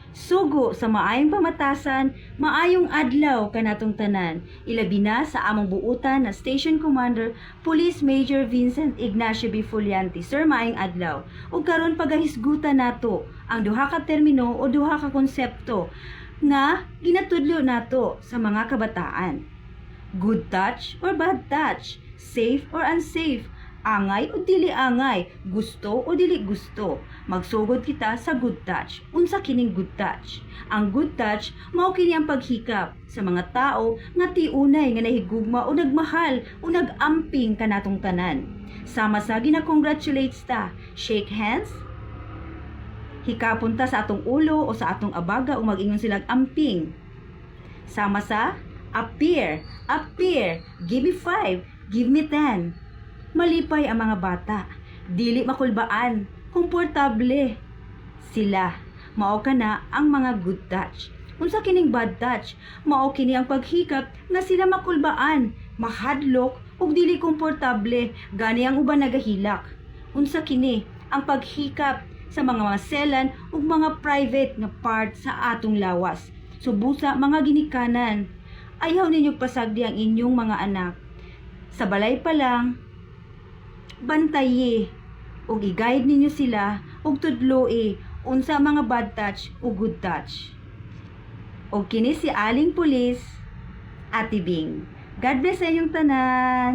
Sugo sa maayong pamatasan, maayong adlaw kanatong tanan. Ilabi na sa among buutan na Station Commander, Police Major Vincent Ignacio B. Fuliante. Sir, maayong adlaw. Ug karon pagahisgutan nato ang duha ka termino o duha ka konsepto nga ginatudlo nato sa mga kabataan. Good touch or bad touch, safe or unsafe, angay o dili angay, gusto o dili gusto. Magsugod kita sa good touch. Unsa kining good touch? Ang good touch mao kini ang paghikap sa mga tao nga tiunay nga nahigugma o nagmahal o nagamping kanatong tanan. Sama sa gina-congratulates ta, shake hands, hikapon ta sa atong ulo o sa atong abaga o mag-ingon silang amping. Sama sa appear, give me 5, give me 10. Malipay ang mga bata, dili makulbaan, komportable sila. Mao kana ang mga good touch. Unsa kining bad touch? Mao kini ang paghikap nga sila makulbaan, mahadlok ug dili komportable, gani ang uban nagahilak. Unsa kini ang paghikap sa mga maselan ug mga private nga part sa atong lawas. Subusa mga ginikanan, ayaw ninyo pasagdi ang inyong mga anak. Sa balay pa lang, bantayi ug i-guide ninyo sila ug tudloi unsa mga bad touch ug good touch. Og kini si Aling Pulis, Ate Bing. God bless sa inyong tanan.